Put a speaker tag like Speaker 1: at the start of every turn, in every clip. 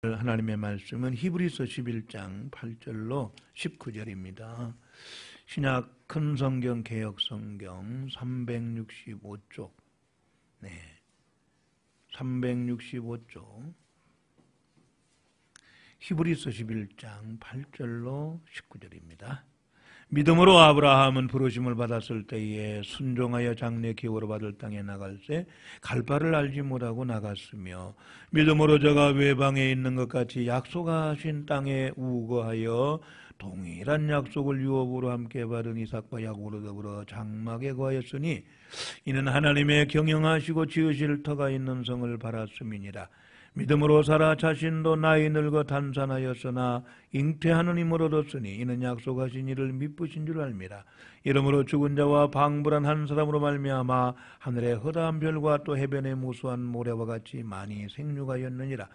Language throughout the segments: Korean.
Speaker 1: 하나님의 말씀은 히브리서 11장 8절로 19절입니다. 신약 큰 성경 개역 성경 365쪽 365쪽 히브리서 11장 8절로 19절입니다. 믿음으로 아브라함은 부르심을 받았을 때에 순종하여 장래 기업으로 받을 땅에 나갈새 갈 바를 알지 못하고 나갔으며 믿음으로 저가 외방에 있는 것 같이 약속하신 땅에 우거하여 동일한 약속을 유업으로 함께 받은 이삭과 야곱으로 더불어 장막에 거하였으니 이는 하나님의 경영하시고 지으실 터가 있는 성을 바랐음이니라. 믿음으로 사라 자신도 나이 늙어 단산하였으나 잉태하는 힘을 얻었으니 이는 약속하신 이를 미쁘신 줄 알미라. 이러므로 죽은 자와 방불한 한 사람으로 말미암아 하늘의 허다한 별과 또 해변의 무수한 모래와 같이 많이 생육하였느니라.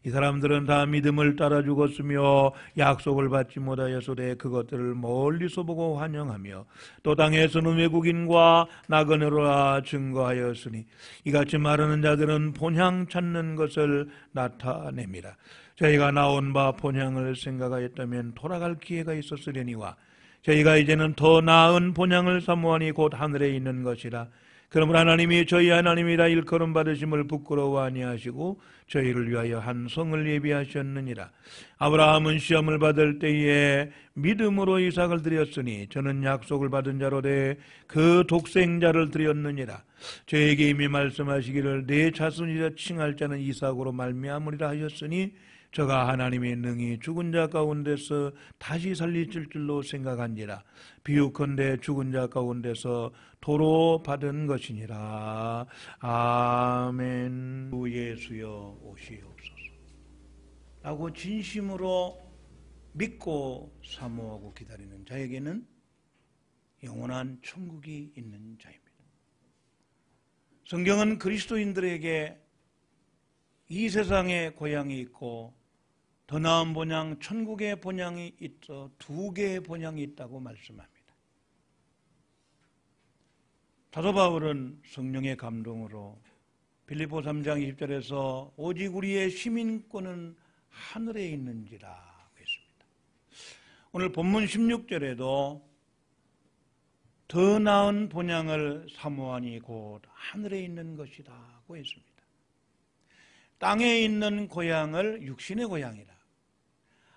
Speaker 1: 이 사람들은 다 믿음을 따라 죽었으며 약속을 받지 못하였으되 그것들을 멀리서 보고 환영하며 또 땅에서는 외국인과 나그네로라 증거하였으니 이같이 말하는 자들은 본향 찾는 것을 나타냅니다. 저희가 나온 바 본향을 생각하였다면 돌아갈 기회가 있었으려니와 저희가 이제는 더 나은 본향을 사모하니 곧 하늘에 있는 것이라. 그러므로 하나님이 저희 하나님이라 일컬음 받으심을 부끄러워 아니하시고 저희를 위하여 한 성을 예비하셨느니라. 아브라함은 시험을 받을 때에 믿음으로 이삭을 드렸으니 저는 약속을 받은 자로되 그 독생자를 드렸느니라. 저에게 이미 말씀하시기를 내 자손이라 칭할 자는 이삭으로 말미암으리라 하셨으니 저가 하나님의 능히 죽은 자 가운데서 다시 살리실 줄로 생각한지라. 비유컨대 죽은 자 가운데서 도로 받은 것이니라. 아멘. 주 예수여 오시옵소서 라고 진심으로 믿고 사모하고 기다리는 자에게는 영원한 천국이 있는 자입니다. 성경은 그리스도인들에게 이 세상에 고향이 있고 더 나은 본향, 천국의 본향이 있어 두 개의 본향이 있다고 말씀합니다. 사도 바울은 성령의 감동으로 빌립보 3장 20절에서 오직 우리의 시민권은 하늘에 있는지라 했습니다. 오늘 본문 16절에도 더 나은 본향을 사모하니 곧 하늘에 있는 것이라고 했습니다. 땅에 있는 고향을 육신의 고향이라,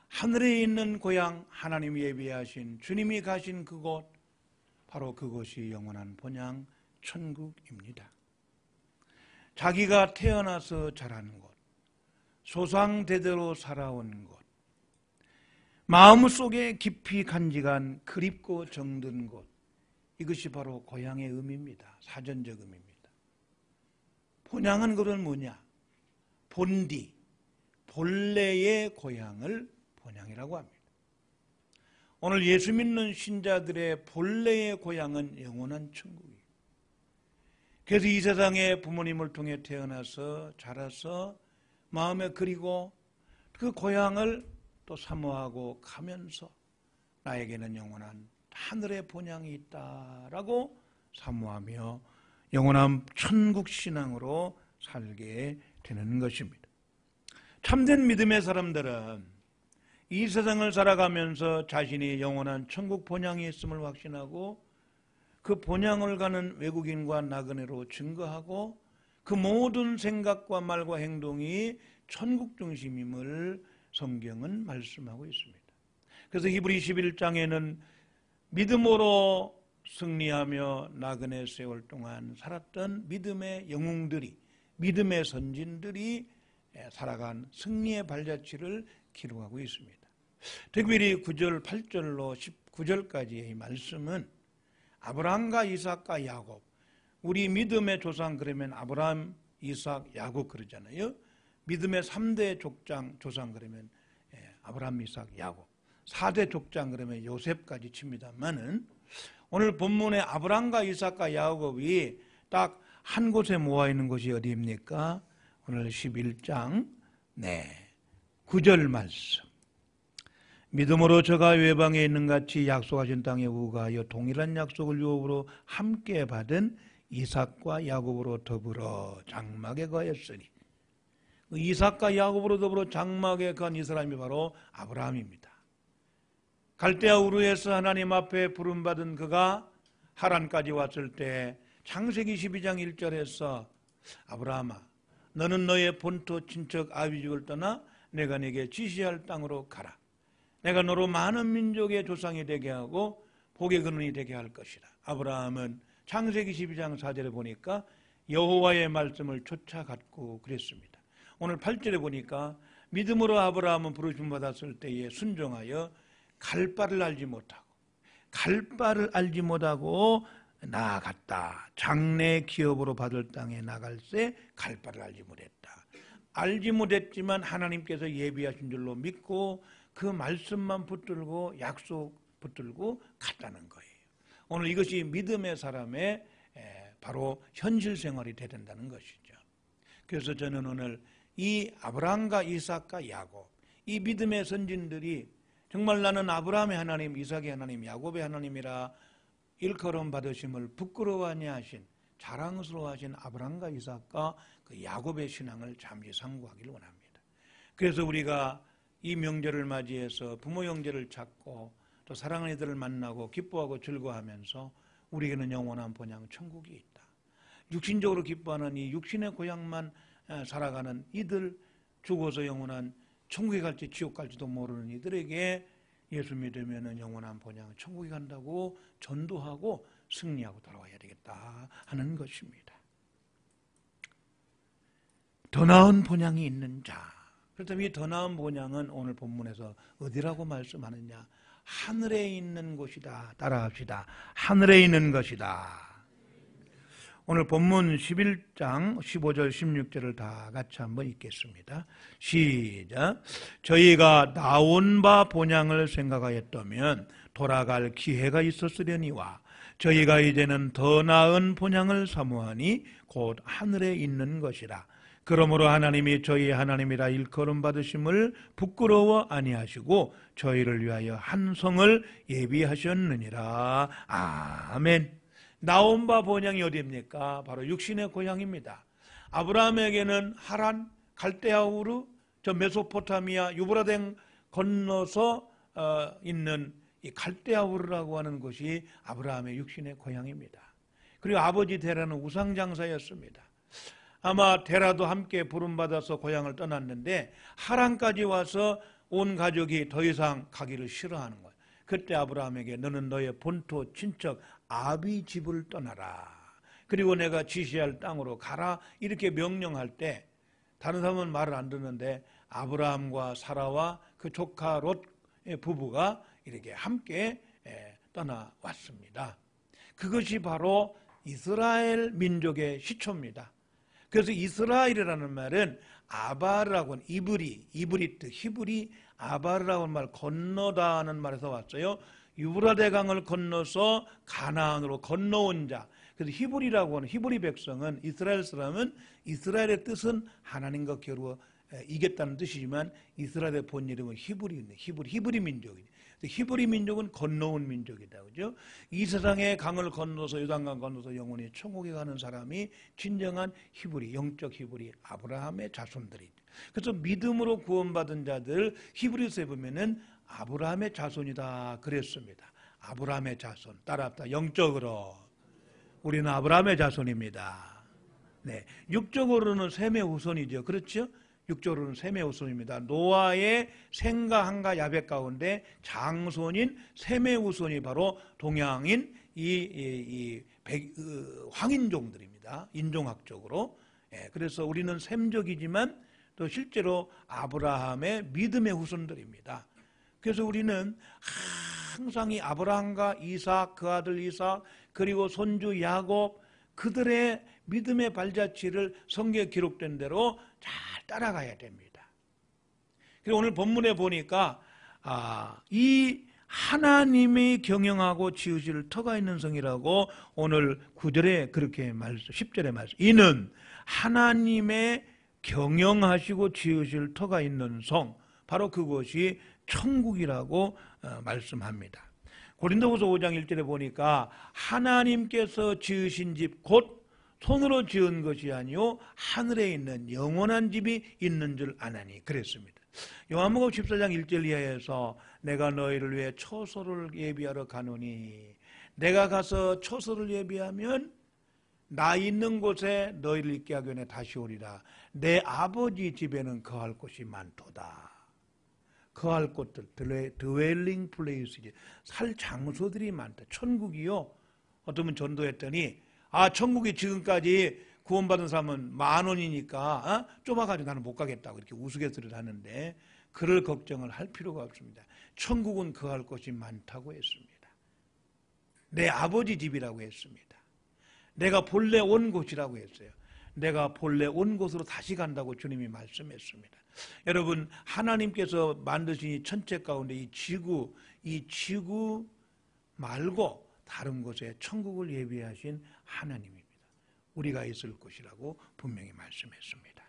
Speaker 1: 하늘에 있는 고향, 하나님이 예비하신 주님이 가신 그곳, 바로 그곳이 영원한 본향 천국입니다. 자기가 태어나서 자란 곳, 소상대대로 살아온 곳, 마음속에 깊이 간직한 그립고 정든 곳, 이것이 바로 고향의 의미입니다. 사전적 의미입니다. 본향은 그건 뭐냐? 본디, 본래의 고향을 본향이라고 합니다. 오늘 예수 믿는 신자들의 본래의 고향은 영원한 천국이에요. 그래서 이 세상에 부모님을 통해 태어나서 자라서 마음에 그리고 그 고향을 또 사모하고 가면서 나에게는 영원한 하늘의 본향이 있다라고 사모하며 영원한 천국 신앙으로 살게 되는 것입니다. 참된 믿음의 사람들은 이 세상을 살아가면서 자신이 영원한 천국 본향이 있음을 확신하고 그 본향을 가는 외국인과 나그네로 증거하고 그 모든 생각과 말과 행동이 천국 중심임을 성경은 말씀하고 있습니다. 그래서 히브리 11장에는 믿음으로 승리하며 나그네 세월 동안 살았던 믿음의 영웅들이, 믿음의 선진들이 살아간 승리의 발자취를 기록하고 있습니다. 특별히 9절, 8절로 19절까지의 이 말씀은 아브라함과 이삭과 야곱, 우리 믿음의 조상 그러면 아브라함, 이삭, 야곱 그러잖아요. 믿음의 3대 조상 그러면 아브라함, 이삭, 야곱, 4대 족장 그러면 요셉까지 칩니다만은 오늘 본문에 아브라함과 이삭과 야곱이 딱 한 곳에 모아 있는 곳이 어디입니까? 오늘 11장 9절 말씀. 믿음으로 저가 외방에 있는 같이 약속하신 땅에 우거하여 동일한 약속을 유업으로 함께 받은 이삭과 야곱으로 더불어 장막에 거했으니 이삭과 야곱으로 더불어 장막에 간 이 사람이 바로 아브라함입니다. 갈대아 우르에서 하나님 앞에 부름받은 그가 하란까지 왔을 때 창세기 12장 1절에서 아브라함아, 너는 너의 본토 친척 아비집을 떠나 내가 네게 지시할 땅으로 가라. 내가 너로 많은 민족의 조상이 되게 하고 복의 근원이 되게 할 것이다. 아브라함은 창세기 12장 4절에 보니까 여호와의 말씀을 쫓아갔고 그랬습니다. 오늘 8절에 보니까 믿음으로 아브라함은 부르심 받았을 때에 순종하여 갈 바를 알지 못하고 나아갔다. 장래 기업으로 받을 땅에 나갈새 갈 바를 알지 못했다. 알지 못했지만 하나님께서 예비하신 줄로 믿고 그 말씀만 붙들고 약속 붙들고 갔다는 거예요. 오늘 이것이 믿음의 사람의 바로 현실 생활이 돼야 된다는 것이죠. 그래서 저는 오늘 이 아브라함과 이삭과 야곱, 이 믿음의 선진들이 정말 나는 아브라함의 하나님, 이삭의 하나님, 야곱의 하나님이라 일컬음 받으심을 부끄러워하니 하신, 자랑스러워하신 아브라함과 이삭과 그 야곱의 신앙을 잠시 상고하기를 원합니다. 그래서 우리가 이 명절을 맞이해서 부모 형제를 찾고 또 사랑하는 이들을 만나고 기뻐하고 즐거워하면서 우리에게는 영원한 본향 천국이 있다. 육신적으로 기뻐하는 이 육신의 고향만 살아가는 이들, 죽어서 영원한 천국에 갈지 지옥 갈지도 모르는 이들에게 예수 믿으면 영원한 본향 천국에 간다고 전도하고 승리하고 돌아와야 되겠다 하는 것입니다. 더 나은 본향이 있는 자. 그렇다면 이 더 나은 본향은 오늘 본문에서 어디라고 말씀하느냐? 하늘에 있는 곳이다. 따라합시다. 하늘에 있는 것이다. 오늘 본문 11장 15절 16절을 다 같이 한번 읽겠습니다. 시작. 저희가 나온 바 본향을 생각하였다면 돌아갈 기회가 있었으려니와 저희가 이제는 더 나은 본향을 사모하니 곧 하늘에 있는 것이라. 그러므로 하나님이 저희 하나님이라 일컬음 받으심을 부끄러워 아니하시고 저희를 위하여 한 성을 예비하셨느니라. 아멘. 나온 바 본향이 어디입니까? 바로 육신의 고향입니다. 아브라함에게는 하란, 갈대아 우르, 저 메소포타미아, 유브라덴 건너서 있는 이 갈대아 우르라고 하는 곳이 아브라함의 육신의 고향입니다. 그리고 아버지 데라는 우상장사였습니다. 아마 데라도 함께 부름받아서 고향을 떠났는데 하란까지 와서 온 가족이 더 이상 가기를 싫어하는 거예요. 그때 아브라함에게 너는 너의 본토 친척 아비 집을 떠나라. 그리고 내가 지시할 땅으로 가라. 이렇게 명령할 때 다른 사람은 말을 안 듣는데 아브라함과 사라와 그 조카 롯 부부가 이렇게 함께 떠나왔습니다. 그것이 바로 이스라엘 민족의 시초입니다. 그래서 이스라엘이라는 말은 아바르라고 하는 이브리트, 히브리 아바르라고 하는 말 건너다 하는 말에서 왔어요. 유브라데 강을 건너서 가나안으로 건너온 자. 그래서 히브리라고 하는 히브리 백성은 이스라엘 사람은 이스라엘의 뜻은 하나님과 겨루어 이겼다는 뜻이지만 이스라엘의 본 이름은 히브리 민족이죠. 히브리 민족은 건너온 민족이다. 그죠? 이 세상의 강을 건너서 요단강 건너서 영원히 천국에 가는 사람이 진정한 히브리, 영적 히브리, 아브라함의 자손들이죠. 그래서 믿음으로 구원받은 자들 히브리서에 보면은 아브라함의 자손이다 그랬습니다. 아브라함의 자손. 따라합시다. 영적으로 우리는 아브라함의 자손입니다. 네, 육적으로는 셈의 후손이죠. 그렇죠? 육적으로는 셈의 후손입니다. 노아의 셈과 함과 야벳 가운데 장손인 셈의 후손이 바로 동양인 황인종들입니다. 인종학적으로. 그래서 우리는 셈족이지만 또 실제로 아브라함의 믿음의 후손들입니다. 그래서 우리는 항상 이 아브라함과 이삭, 그 아들 이삭, 그리고 손주 야곱, 그들의 믿음의 발자취를 성경에 기록된 대로 잘 따라가야 됩니다. 그리고 오늘 본문에 보니까 이 하나님이 경영하고 지으실 터가 있는 성이라고 오늘 9절에 그렇게 말씀, 10절에 말씀. 이는 하나님의 경영하시고 지으실 터가 있는 성, 바로 그것이 천국이라고 말씀합니다. 고린도후서 5장 1절에 보니까 하나님께서 지으신 집 곧 손으로 지은 것이 아니요 하늘에 있는 영원한 집이 있는 줄 아나니 그랬습니다. 요한복음 14장 1절 이하에서 내가 너희를 위해 처소를 예비하러 가노니 내가 가서 처소를 예비하면 나 있는 곳에 너희를 있게 하기 전에 다시 오리라. 내 아버지 집에는 거할 곳이 많도다. 거할 곳들, 드웰링 플레이스지, 살 장소들이 많다. 천국이요. 어떤 분 전도했더니 천국이 지금까지 구원받은 사람은 10,000원이니까 좁아가지고 나는 못 가겠다고 이렇게 우스갯소리를 하는데 그럴 걱정을 할 필요가 없습니다. 천국은 거할 곳이 많다고 했습니다. 내 아버지 집이라고 했습니다. 내가 본래 온 곳이라고 했어요. 내가 본래 온 곳으로 다시 간다고 주님이 말씀했습니다. 여러분, 하나님께서 만드신 이 천체 가운데 이 지구 말고 다른 곳에 천국을 예비하신 하나님입니다. 우리가 있을 곳이라고 분명히 말씀했습니다.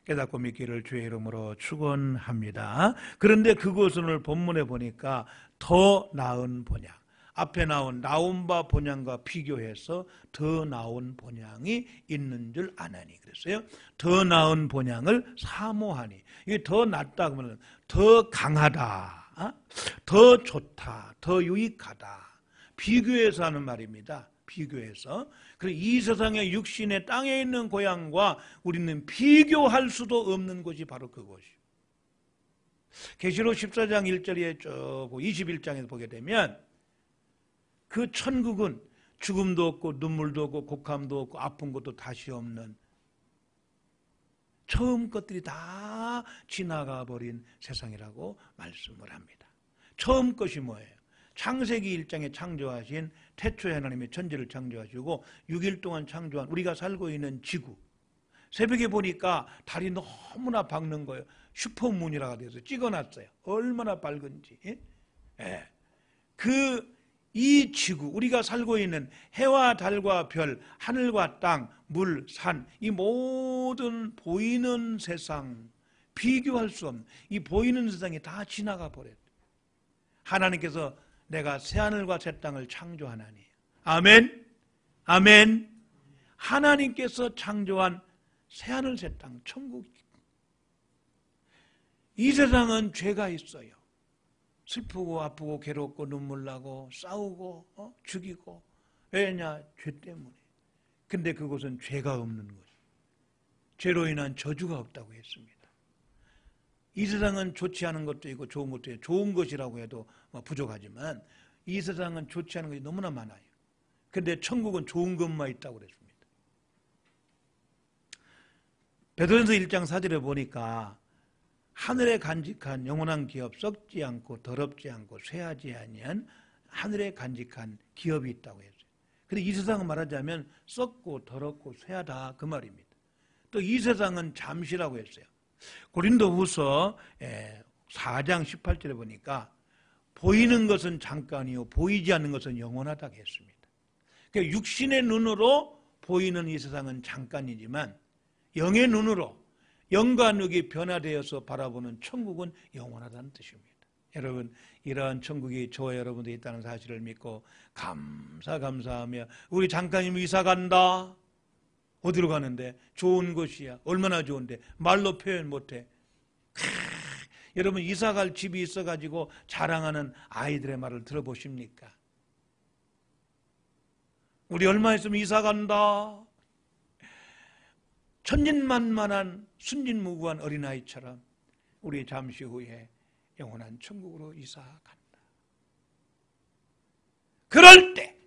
Speaker 1: 깨닫고 믿기를 주의 이름으로 축원합니다. 그런데 그곳은 오늘 본문에 보니까 더 나은 본향, 앞에 나온 바 본향과 비교해서 더 나은 본향이 있는 줄 아나니 그랬어요. 더 나은 본향을 사모하니. 이게 더 낫다 그러면 더 강하다, 더 좋다, 더 유익하다. 비교해서 하는 말입니다. 비교해서. 그래서 이 세상의 육신의 땅에 있는 고향과 우리는 비교할 수도 없는 곳이 바로 그곳이에요. 계시록 14장 1절에 쭉 21장에서 보게 되면 그 천국은 죽음도 없고 눈물도 없고 곡함도 없고 아픈 것도 다시 없는 처음 것들이 다 지나가 버린 세상이라고 말씀을 합니다. 처음 것이 뭐예요? 창세기 1장에 창조하신 태초에 하나님이 천지를 창조하시고 6일 동안 창조한 우리가 살고 있는 지구. 새벽에 보니까 달이 너무나 밝는 거예요. 슈퍼문이라고 돼서 찍어놨어요. 얼마나 밝은지. 예. 이 지구, 우리가 살고 있는 해와 달과 별, 하늘과 땅, 물, 산, 이 모든 보이는 세상, 비교할 수 없는 이 보이는 세상이 다 지나가 버렸어요. 하나님께서 내가 새하늘과 새 땅을 창조하나니. 아멘. 아멘. 하나님께서 창조한 새하늘 새 땅, 천국. 이 세상은 죄가 있어요. 슬프고 아프고 괴롭고 눈물 나고 싸우고 죽이고. 왜냐? 죄 때문에. 근데 그곳은 죄가 없는 곳. 죄로 인한 저주가 없다고 했습니다. 이 세상은 좋지 않은 것도 있고 좋은 것도 있고 좋은 것이라고 해도 부족하지만 이 세상은 좋지 않은 것이 너무나 많아요. 근데 천국은 좋은 것만 있다고 그랬습니다. 베드로전서 1장 4절에 보니까 하늘에 간직한 영원한 기업, 썩지 않고 더럽지 않고 쇠하지 아니한 하늘에 간직한 기업이 있다고 했어요. 근데 이 세상은 말하자면 썩고 더럽고 쇠하다 그 말입니다. 또 이 세상은 잠시라고 했어요. 고린도후서 4장 18절에 보니까 보이는 것은 잠깐이요 보이지 않는 것은 영원하다고 했습니다. 그러니까 육신의 눈으로 보이는 이 세상은 잠깐이지만 영의 눈으로 영과 능이 변화되어서 바라보는 천국은 영원하다는 뜻입니다. 여러분, 이러한 천국이 저와 여러분들이 있다는 사실을 믿고 감사하며 우리 장가님 이사 간다. 어디로 가는데? 좋은 곳이야. 얼마나 좋은데 말로 표현 못해. 여러분, 이사 갈 집이 있어가지고 자랑하는 아이들의 말을 들어보십니까? 우리 얼마 있으면 이사 간다. 천진만만한 순진무구한 어린아이처럼 우리 잠시 후에 영원한 천국으로 이사 간다. 그럴 때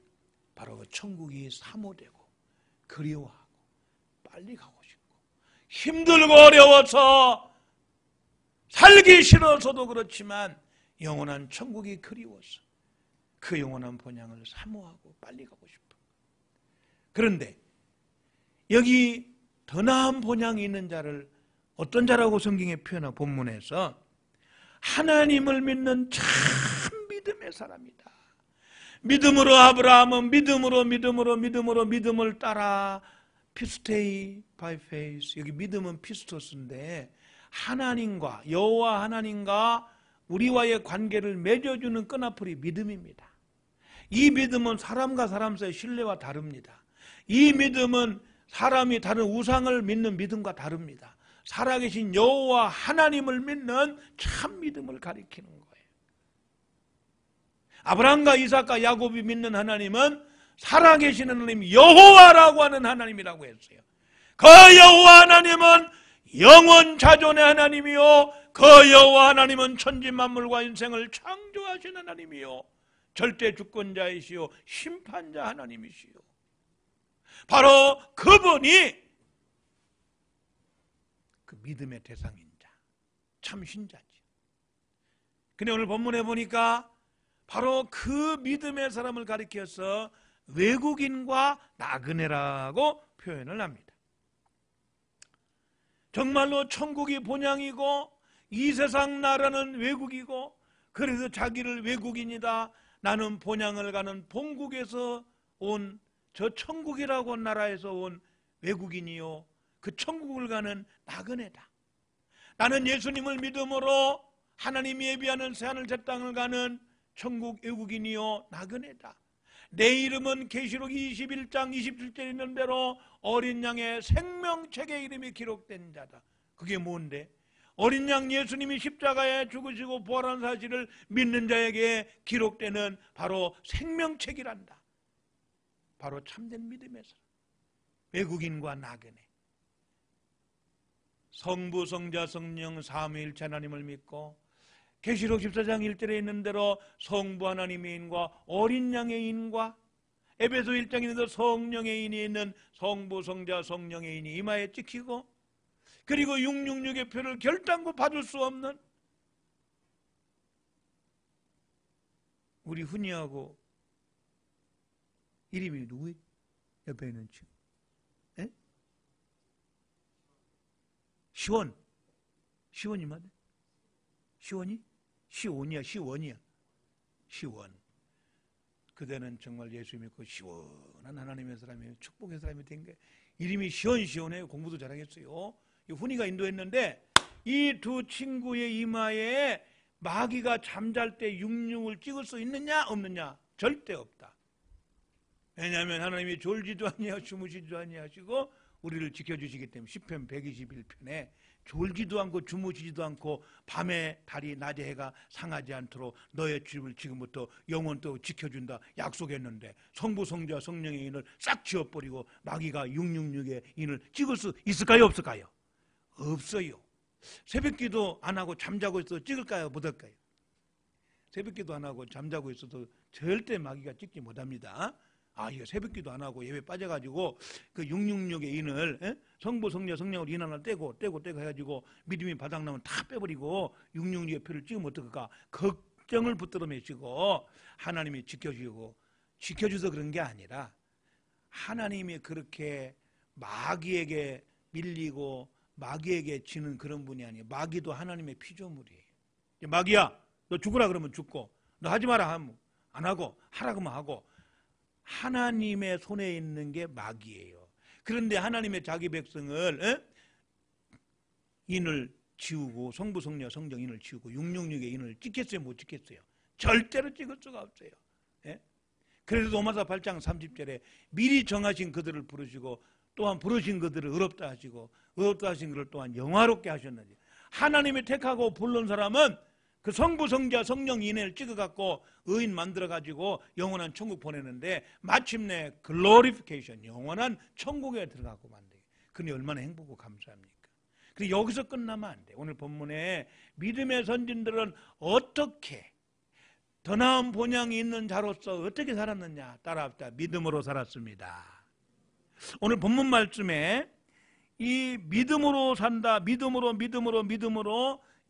Speaker 1: 바로 그 천국이 사모되고 그리워하고 빨리 가고 싶고 힘들고 어려워서 살기 싫어서도 그렇지만 영원한 천국이 그리워서 그 영원한 본향을 사모하고 빨리 가고 싶어. 그런데 여기 더 나은 본향이 있는 자를 어떤 자라고 성경에 표현한 본문에서 하나님을 믿는 참 믿음의 사람이다. 믿음으로 아브라함은 믿음을 따라 피스테이 바이 페이스. 여기 믿음은 피스토스인데 하나님과 여호와 하나님과 우리와의 관계를 맺어주는 끈아풀이 믿음입니다. 이 믿음은 사람과 사람 사이의 신뢰와 다릅니다. 이 믿음은 사람이 다른 우상을 믿는 믿음과 다릅니다. 살아계신 여호와 하나님을 믿는 참 믿음을 가리키는 거예요. 아브라함과 이삭과 야곱이 믿는 하나님은 살아계시는 하나님 여호와라고 하는 하나님이라고 했어요. 그 여호와 하나님은 영원 자존의 하나님이요, 그 여호와 하나님은 천지 만물과 인생을 창조하신 하나님이요, 절대 주권자이시요 심판자 하나님이시요. 바로 그분이 그 믿음의 대상인 자, 참 신자지. 근데 오늘 본문에 보니까 바로 그 믿음의 사람을 가리켜서 외국인과 나그네라고 표현을 합니다. 정말로 천국이 본향이고 이 세상 나라는 외국이고, 그래서 자기를 외국인이다, 나는 본향을 가는 본국에서 온 저 천국이라고 나라에서 온 외국인이요, 그 천국을 가는 나그네다. 나는 예수님을 믿음으로 하나님이 예비하는 새하늘 새 땅을 가는 천국 외국인이요 나그네다. 내 이름은 계시록 21장 27절에 있는 대로 어린 양의 생명책에 이름이 기록된 자다. 그게 뭔데? 어린 양 예수님이 십자가에 죽으시고 부활한 사실을 믿는 자에게 기록되는 바로 생명책이란다. 바로 참된 믿음의 사람, 외국인과 나그네. 성부, 성자, 성령 삼위일체 하나님을 믿고 계시록 14장 1절에 있는 대로 성부 하나님의 인과 어린 양의 인과 에베소 1장에 있는 대로 성령의 인이 있는 성부, 성자, 성령의 인이 이마에 찍히고, 그리고 666의 표를 결단코 받을 수 없는 우리 훈이하고 이름이 누구예요? 옆에 있는 친구. 에? 시원. 시원이 맞아? 시원이? 시원이야. 시원. 그대는 정말 예수 믿고 시원한 하나님의 사람이에요. 축복의 사람이 된 게 이름이 시원해요. 공부도 잘하겠어요. 훈이가 인도했는데 이 두 친구의 이마에 마귀가 잠잘 때 66을 찍을 수 있느냐 없느냐? 절대 없다. 왜냐하면 하나님이 졸지도 아니하시고 주무시지도 아니하시고 우리를 지켜주시기 때문에. 시편 121편에 졸지도 않고 주무시지도 않고 밤에 달이 낮에 해가 상하지 않도록 너의 집을 지금부터 영원토록 지켜준다 약속했는데, 성부 성자 성령의 인을 싹 지워버리고 마귀가 666의 인을 찍을 수 있을까요 없을까요? 없어요. 새벽기도 안 하고 잠자고 있어도 찍을까요 못할까요? 새벽기도 안 하고 잠자고 있어도 절대 마귀가 찍지 못합니다. 이거 새벽기도 안 하고 예배 빠져가지고 그 666의 인을 성부 성자 성령으로 인 하나 떼고 해가지고 믿음이 바닥나면 다 빼버리고 666의 표를 찍으면 어떡할까 걱정을 붙들어 매시고 하나님이 지켜주셔서 그런 게 아니라 하나님이 그렇게 마귀에게 밀리고 마귀에게 지는 그런 분이 아니에요. 마귀도 하나님의 피조물이에요. 마귀야 너 죽으라 그러면 죽고, 너 하지 마라 하면 안 하고, 하라 그러면 하고. 하나님의 손에 있는 게 마귀예요. 그런데 하나님의 자기 백성을 인을 지우고 성부 성령 성령 인을 지우고 666의 인을 찍겠어요 못 찍겠어요? 절대로 찍을 수가 없어요. 그래서 로마서 8장 30절에 미리 정하신 그들을 부르시고 또한 부르신 그들을 의롭다 하시고 의롭다 하신 그를 또한 영화롭게 하셨는지. 하나님이 택하고 부른 사람은 그 성부 성자 성령 인을 찍어갖고 의인 만들어가지고 영원한 천국 보내는데, 마침내 글로리피케이션 영원한 천국에 들어가고 만들어요. 그니 얼마나 행복하고 감사합니까? 근데 여기서 끝나면 안 돼. 오늘 본문에 믿음의 선진들은 어떻게 더 나은 본향이 있는 자로서 어떻게 살았느냐 따라합시다. 믿음으로 살았습니다. 오늘 본문 말씀에 이 믿음으로 산다, 믿음으로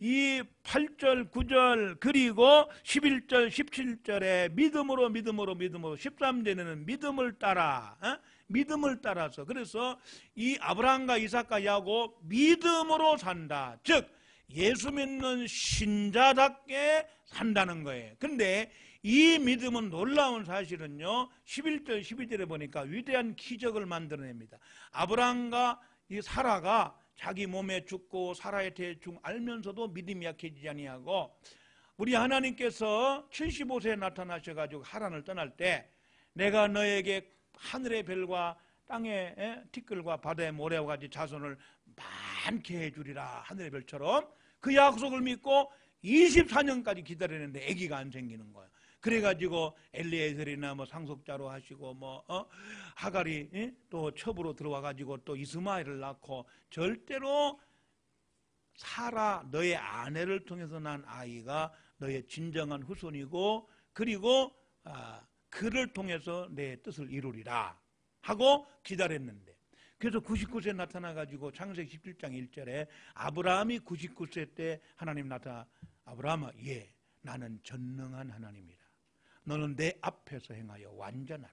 Speaker 1: 이 8절, 9절 그리고 11절, 17절에 믿음으로 13절에는 믿음을 따라서 그래서 이 아브라함과 이삭과 야곱 믿음으로 산다. 즉 예수 믿는 신자답게 산다는 거예요. 근데 이 믿음은 놀라운 사실은요 11절, 12절에 보니까 위대한 기적을 만들어냅니다. 아브라함과 이 사라가 자기 몸에 죽고 사라의 대충 알면서도 믿음이 약해지지 아니하고, 우리 하나님께서 75세에 나타나셔가지고 하란을 떠날 때 내가 너에게 하늘의 별과 땅에 티끌과 바다의 모래와 같이 자손을 많게 해주리라. 하늘의 별처럼. 그 약속을 믿고 24년까지 기다리는데 아기가 안 생기는 거예요. 그래가지고 엘리에셀이나 뭐 상속자로 하시고 하갈이 또 첩으로 들어와가지고 또 이스마엘을 낳고, 절대로 사라 너의 아내를 통해서 난 아이가 너의 진정한 후손이고, 그리고 그를 통해서 내 뜻을 이루리라 하고 기다렸는데, 그래서 99세 나타나가지고 창세기 17장 1절에 아브라함이 99세 때 하나님 나타나, 아브라함아, 예, 나는 전능한 하나님이라. 너는 내 앞에서 행하여 완전하라.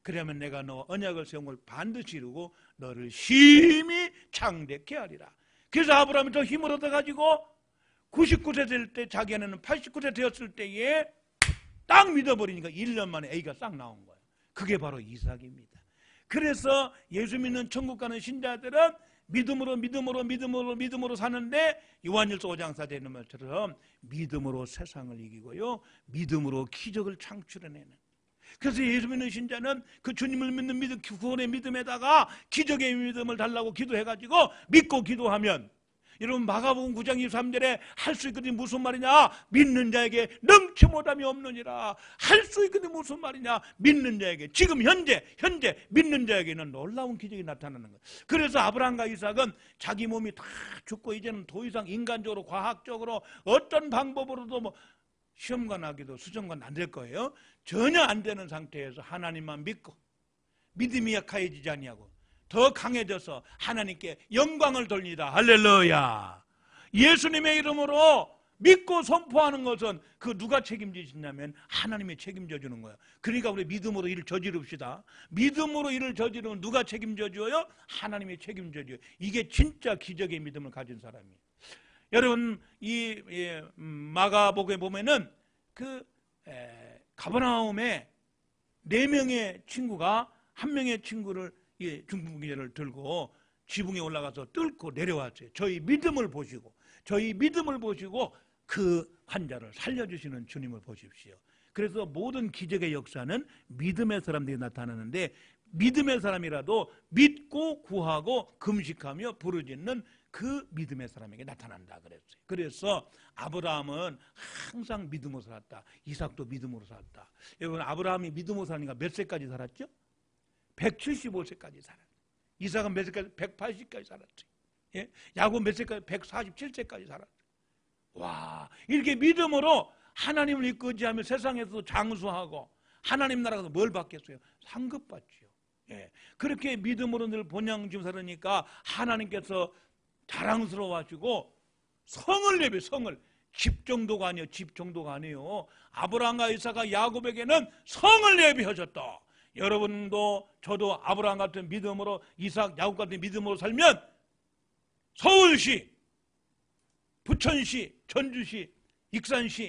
Speaker 1: 그러면 내가 너 언약을 세운 걸 반드시 이루고 너를 심히 창대케 하리라. 그래서 아브라함이 더 힘을 얻어가지고 99세 될 때, 자기 아내는 89세 되었을 때에 딱 믿어버리니까 1년 만에 아기가 싹 나온 거예요. 그게 바로 이삭입니다. 그래서 예수 믿는 천국 가는 신자들은 믿음으로 사는데, 요한일서 5장 4절에 있는 말처럼 믿음으로 세상을 이기고요, 믿음으로 기적을 창출해내는. 그래서 예수 믿는 신자는 그 주님을 믿는 믿음, 구원의 믿음에다가 기적의 믿음을 달라고 기도해가지고 믿고 기도하면, 여러분 마가복음 9장 23절에 할 수 있거든 무슨 말이냐? 믿는 자에게 넘치 못함이 없느니라. 할 수 있거든 무슨 말이냐? 믿는 자에게, 지금 현재 믿는 자에게는 놀라운 기적이 나타나는 거예요. 그래서 아브라함과 이삭은 자기 몸이 다 죽고 이제는 더 이상 인간적으로 과학적으로 어떤 방법으로도 뭐 시험관 하기도 수정관 안 될 거예요. 전혀 안 되는 상태에서 하나님만 믿고, 믿음이 약해지지 아니하고 더 강해져서 하나님께 영광을 돌리다. 할렐루야. 예수님의 이름으로 믿고 선포하는 것은 그 누가 책임지시냐면 하나님이 책임져 주는 거예요. 그러니까 우리 믿음으로 일을 저지릅시다. 믿음으로 일을 저지르면 누가 책임져 줘요? 하나님이 책임져 줘요. 이게 진짜 기적의 믿음을 가진 사람이에요. 여러분 이 마가복음에 보면은 그 가버나움에 4명의 친구가 한 명의 친구를 중풍기를 들고 지붕에 올라가서 뚫고 내려왔어요. 저희 믿음을 보시고 그 환자를 살려주시는 주님을 보십시오. 그래서 모든 기적의 역사는 믿음의 사람들이 나타나는데, 믿음의 사람이라도 믿고 구하고 금식하며 부르짖는 그 믿음의 사람에게 나타난다 그랬어요. 그래서 아브라함은 항상 믿음으로 살았다. 이삭도 믿음으로 살았다. 여러분 아브라함이 믿음으로 사니까 몇 세까지 살았죠? 175세까지 살았어요. 이삭은 몇 세까지? 180까지 살았어요. 예? 야곱 몇 세까지? 147세까지 살았어요. 와, 이렇게 믿음으로 하나님을 이끄지하며 세상에서 장수하고 하나님 나라에서 뭘 받겠어요? 상급 받지요. 예. 그렇게 믿음으로 늘 본향지며 살으니까 하나님께서 자랑스러워하시고 성을 예배, 성을. 집 정도가 아니에요. 아브라함과 이삭과 야곱에게는 성을 예비하셨다. 여러분도 저도 아브라함 같은 믿음으로, 이삭, 야곱 같은 믿음으로 살면 서울시, 부천시, 전주시, 익산시,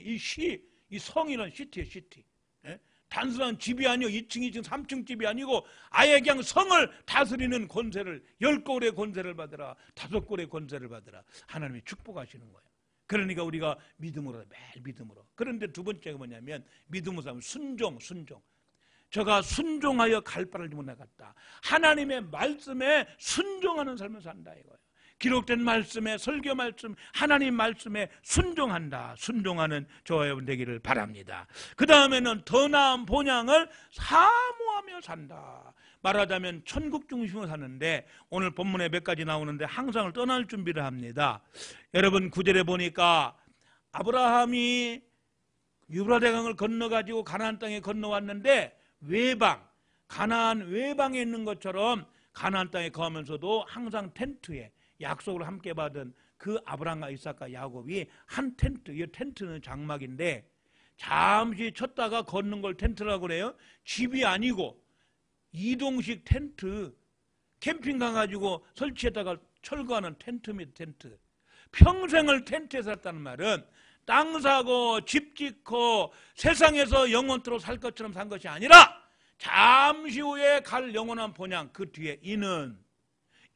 Speaker 1: 이 성이란 시티예요, 시티. 예? 단순한 집이 아니고 2층, 2층, 3층 집이 아니고 아예 그냥 성을 다스리는 권세를, 10골의 권세를 받으라, 5골의 권세를 받으라. 하나님이 축복하시는 거예요. 그러니까 우리가 믿음으로, 매일 믿음으로. 그런데 두 번째가 뭐냐면 믿음으로 살면 순종. 저가 순종하여 갈 바를 못 나갔다. 하나님의 말씀에 순종하는 삶을 산다 이거예요. 기록된 말씀에, 설교 말씀, 하나님 말씀에 순종한다. 순종하는 저와 여러분 되기를 바랍니다. 그 다음에는 더 나은 본향을 사모하며 산다. 말하자면 천국 중심으로 사는데, 오늘 본문에 몇 가지 나오는데 항상을 떠날 준비를 합니다. 여러분 9절에 보니까 아브라함이 유브라데강을 건너가지고 가나안 땅에 건너왔는데, 외방, 가나안 외방에 있는 것처럼 가나안 땅에 거하면서도 항상 텐트에 약속을 함께 받은 그 아브라함과 이삭과 야곱이 한 텐트, 이 텐트는 장막인데 잠시 쳤다가 걷는 걸 텐트라고 그래요. 집이 아니고 이동식 텐트, 캠핑 가가지고 설치했다가 철거하는 텐트입니다. 텐트. 평생을 텐트에 살았다는 말은 땅 사고 집 짓고 세상에서 영원토록 살 것처럼 산 것이 아니라 잠시 후에 갈 영원한 본향, 그 뒤에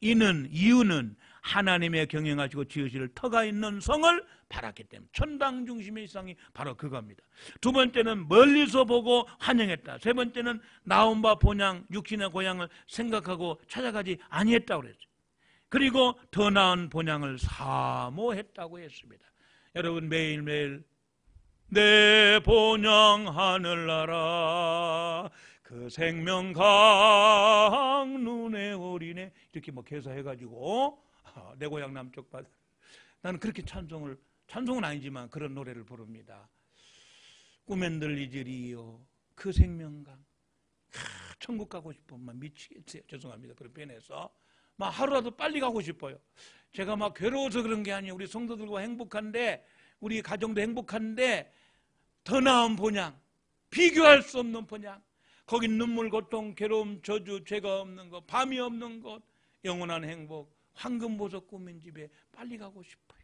Speaker 1: 이유는 하나님의 경영하시고 지으실 터가 있는 성을 바랐기 때문에 천당 중심의 이상이 바로 그겁니다. 두 번째는 멀리서 보고 환영했다. 세 번째는 나온 바 본향 육신의 고향을 생각하고 찾아가지 아니했다고 그랬어요. 그리고 더 나은 본향을 사모했다고 했습니다. 여러분 매일매일 내 본향 하늘나라 그 생명강 눈에 어리네 이렇게 뭐 개사해가지고 내 고향 남쪽 바다 나는 그렇게 찬송은 아니지만 그런 노래를 부릅니다. 꿈엔 들리지리요 그 생명강 천국 가고 싶으면 미치겠어요. 죄송합니다. 그런 편에서 막 하루라도 빨리 가고 싶어요. 제가 막 괴로워서 그런 게 아니에요. 우리 성도들과 행복한데 우리 가정도 행복한데 더 나은 본향 비교할 수 없는 본향 거긴 눈물 고통 괴로움 저주 죄가 없는 것 밤이 없는 것 영원한 행복 황금보석 꾸민 집에 빨리 가고 싶어요.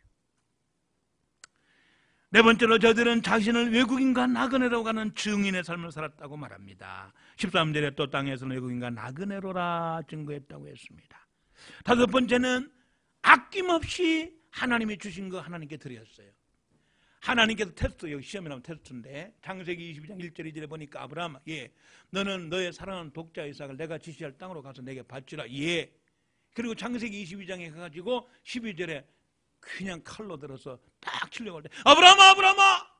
Speaker 1: 네 번째로 저들은 자신을 외국인과 나그네로 가는 증인의 삶을 살았다고 말합니다. 13절에 또 땅에서는 외국인과 나그네로라 증거했다고 했습니다. 다섯 번째는 아낌없이 하나님이 주신 거 하나님께 드렸어요. 하나님께서 테스트, 여기 시험에 나온 테스트인데 창세기 22장 1절 2절에 보니까 아브라함 너는 너의 사랑하는 독자 이삭을 내가 지시할 땅으로 가서 내게 바치라. 그리고 창세기 22장에 가가지고 12절에 그냥 칼로 들어서 딱 치려고 할 때 아브라함아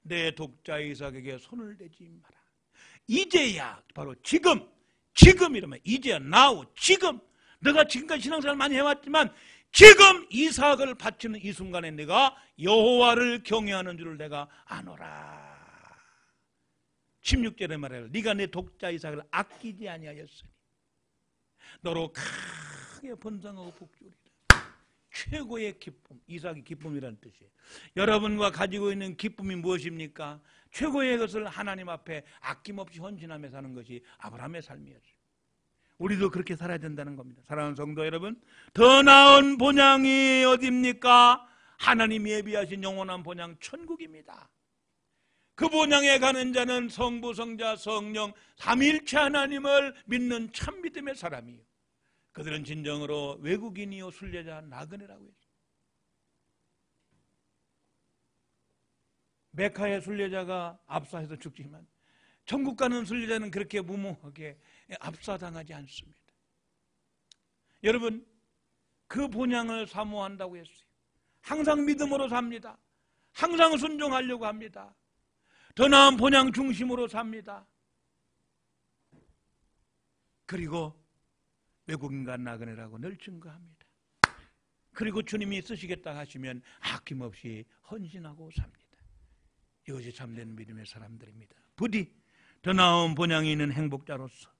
Speaker 1: 내 독자 이삭에게 손을 대지 마라. 이제야 바로 지금 이러면 이제야 now 지금 너가 지금까지 신앙생활 많이 해왔지만 지금 이삭을 바치는 이 순간에 내가 여호와를 경외하는 줄을 내가 아노라. 16절에 말해요. 네가 내 독자 이삭을 아끼지 아니하였으니 너로 크게 번성하고 복주리라. 최고의 기쁨, 이삭의 기쁨이라는 뜻이에요. 여러분과 가지고 있는 기쁨이 무엇입니까? 최고의 것을 하나님 앞에 아낌없이 헌신하며 사는 것이 아브라함의 삶이었어요. 우리도 그렇게 살아야 된다는 겁니다. 사랑하는 성도 여러분, 더 나은 본향이 어디입니까? 하나님이 예비하신 영원한 본향 천국입니다. 그 본향에 가는 자는 성부, 성자, 성령 삼위일체 하나님을 믿는 참 믿음의 사람이에요. 그들은 진정으로 외국인이요 순례자 나그네라고 했어요. 메카의 순례자가 압사해서 죽지만 천국 가는 순례자는 그렇게 무모하게 압사당하지 않습니다. 여러분 그 본향을 사모한다고 했어요. 항상 믿음으로 삽니다. 항상 순종하려고 합니다. 더 나은 본향 중심으로 삽니다. 그리고 외국인과 나그네라고 늘 증거합니다. 그리고 주님이 쓰시겠다 하시면 아낌없이 헌신하고 삽니다. 이것이 참된 믿음의 사람들입니다. 부디 더 나은 본향이 있는 행복자로서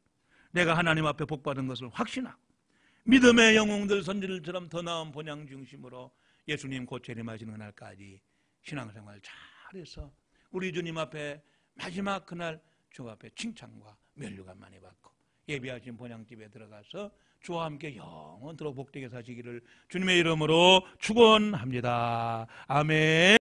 Speaker 1: 내가 하나님 앞에 복받은 것을 확신하고 믿음의 영웅들 선지들처럼 더 나은 본향 중심으로 예수님 곧 재림하시는 날까지 신앙생활 잘해서 우리 주님 앞에 마지막 그날 주 앞에 칭찬과 면류관 많이 받고 예비하신 본향집에 들어가서 주와 함께 영원토록 복되게 사시기를 주님의 이름으로 축원합니다. 아멘.